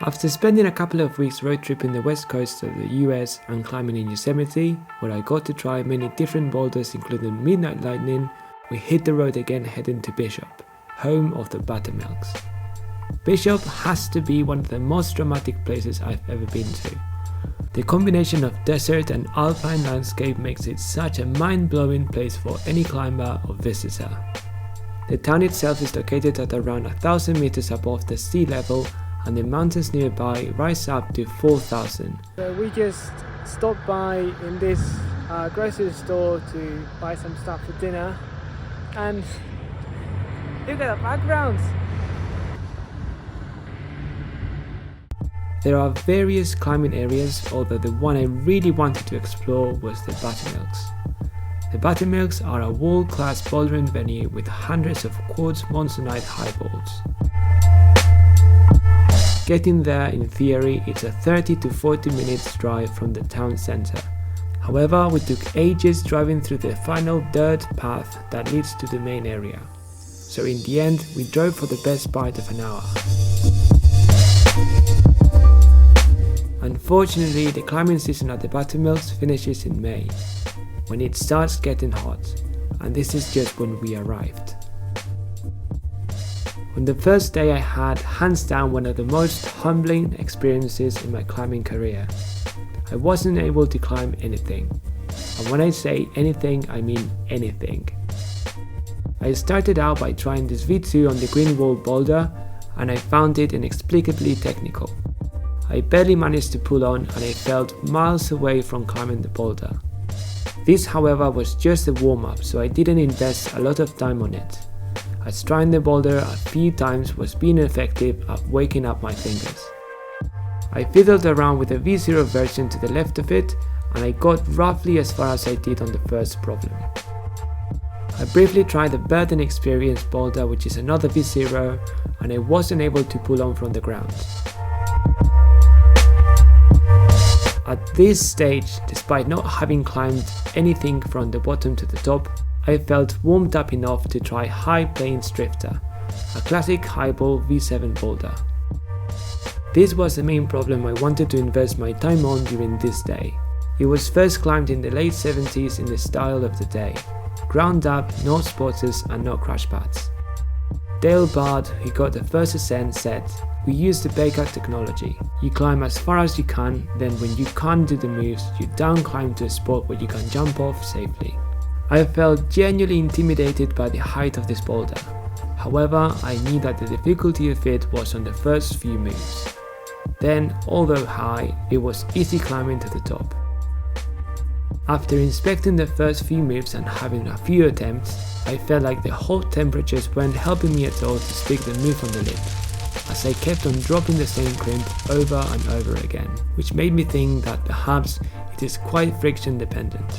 After spending a couple of weeks road tripping the west coast of the US and climbing in Yosemite, where I got to try many different boulders including Midnight Lightning, we hit the road again heading to Bishop, home of the Buttermilks. Bishop has to be one of the most dramatic places I've ever been to. The combination of desert and alpine landscape makes it such a mind-blowing place for any climber or visitor. The town itself is located at around 1,000 meters above the sea level, and the mountains nearby rise up to 4,000. So we just stopped by in this grocery store to buy some stuff for dinner, and look at the backgrounds! There are various climbing areas, although the one I really wanted to explore was the Buttermilks. The Buttermilks are a world-class bouldering venue with hundreds of quartz monzonite highballs. Getting there, in theory, it's a 30 to 40 minutes drive from the town centre. However, we took ages driving through the final dirt path that leads to the main area. So in the end, we drove for the best part of an hour. Unfortunately, the climbing season at the Buttermilks finishes in May, when it starts getting hot, and this is just when we arrived. On the first day I had, hands down, one of the most humbling experiences in my climbing career. I wasn't able to climb anything, and when I say anything, I mean anything. I started out by trying this V2 on the green wall boulder, and I found it inexplicably technical. I barely managed to pull on, and I felt miles away from climbing the boulder. This, however, was just a warm-up, so I didn't invest a lot of time on it, as trying the boulder a few times was being effective at waking up my fingers. I fiddled around with the V0 version to the left of it, and I got roughly as far as I did on the first problem. I briefly tried the Burden Experience boulder, which is another V0, and I wasn't able to pull on from the ground. At this stage, despite not having climbed anything from the bottom to the top, I felt warmed up enough to try High Plains Drifter, a classic highball V7 boulder. This was the main problem I wanted to invest my time on during this day. It was first climbed in the late 70s in the style of the day, ground up, no spotters and no crash pads. Dale Bard, who got the first ascent, said, "We use the Baker technology. You climb as far as you can, then when you can't do the moves, you down climb to a spot where you can jump off safely." I felt genuinely intimidated by the height of this boulder. However, I knew that the difficulty of it was on the first few moves. Then, although high, it was easy climbing to the top. After inspecting the first few moves and having a few attempts, I felt like the hot temperatures weren't helping me at all to stick the move on the lip, as I kept on dropping the same crimp over and over again, which made me think that perhaps it is quite friction dependent.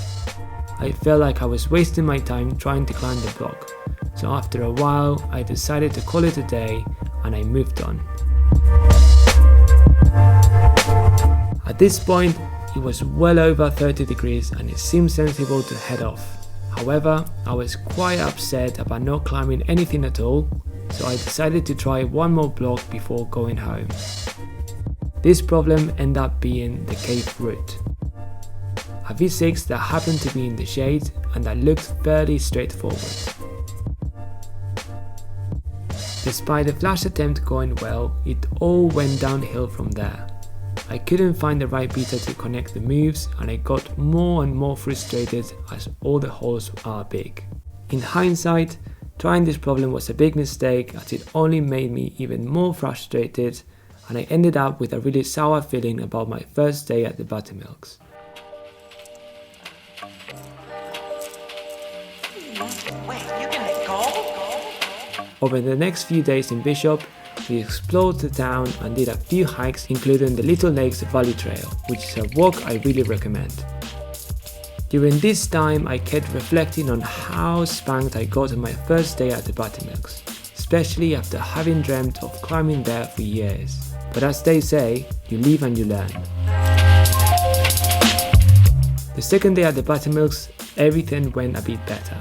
I felt like I was wasting my time trying to climb the block, so after a while I decided to call it a day and I moved on. At this point, it was well over 30 degrees and it seemed sensible to head off. However, I was quite upset about not climbing anything at all, so I decided to try one more block before going home. This problem ended up being the cave route, a V6 that happened to be in the shade and that looked fairly straightforward. Despite the flash attempt going well, it all went downhill from there. I couldn't find the right beater to connect the moves and I got more and more frustrated as all the holes are big. In hindsight, trying this problem was a big mistake as it only made me even more frustrated and I ended up with a really sour feeling about my first day at the Buttermilks. Over the next few days in Bishop, we explored the town and did a few hikes, including the Little Lakes Valley Trail, which is a walk I really recommend. During this time, I kept reflecting on how spanked I got on my first day at the Buttermilks, especially after having dreamt of climbing there for years. But as they say, you live and you learn. The second day at the Buttermilks, everything went a bit better.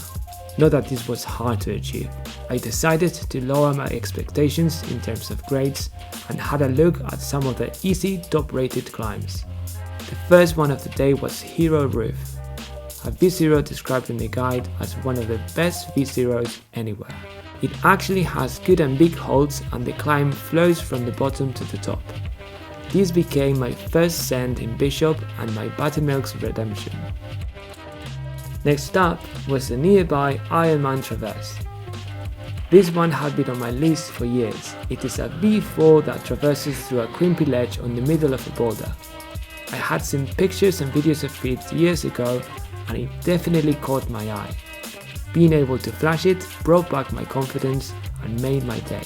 Not that this was hard to achieve. I decided to lower my expectations in terms of grades and had a look at some of the easy top-rated climbs. The first one of the day was Hero Roof, a V0 described in the guide as one of the best V0s anywhere. It actually has good and big holds and the climb flows from the bottom to the top. This became my first ascent in Bishop and my Buttermilks redemption. Next up was the nearby Ironman Traverse. This one had been on my list for years. It is a V4 that traverses through a crimpy ledge on the middle of a boulder. I had seen pictures and videos of it years ago and it definitely caught my eye. Being able to flash it brought back my confidence and made my day.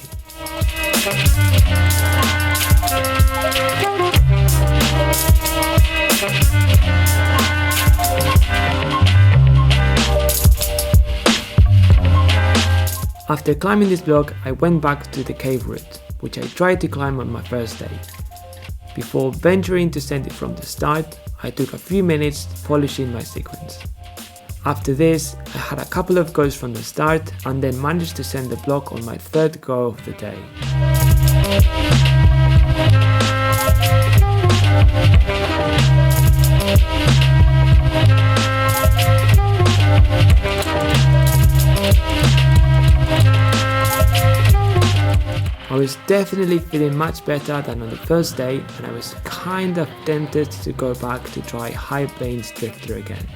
After climbing this block, I went back to the cave route, which I tried to climb on my first day. Before venturing to send it from the start, I took a few minutes polishing my sequence. After this, I had a couple of goes from the start and then managed to send the block on my third go of the day. I was definitely feeling much better than on the first day and I was kind of tempted to go back to try High Plains Drifter again.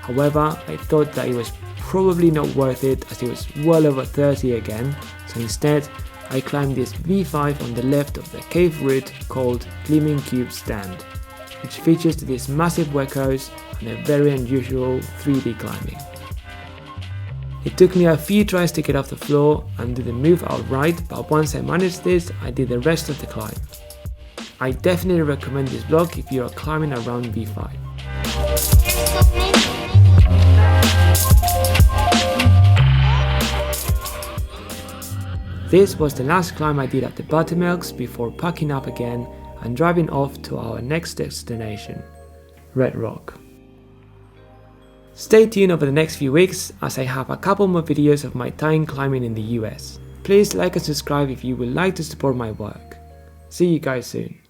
However, I thought that it was probably not worth it as it was well over 30 again, so instead I climbed this V5 on the left of the cave route called Gleaming Cube Stand, which features these massive wekos and a very unusual 3D climbing. It took me a few tries to get off the floor and do the move outright, but once I managed this, I did the rest of the climb. I definitely recommend this block if you are climbing around V5. This was the last climb I did at the Buttermilks before packing up again and driving off to our next destination, Red Rock. Stay tuned over the next few weeks as I have a couple more videos of my time climbing in the US. Please like and subscribe if you would like to support my work. See you guys soon.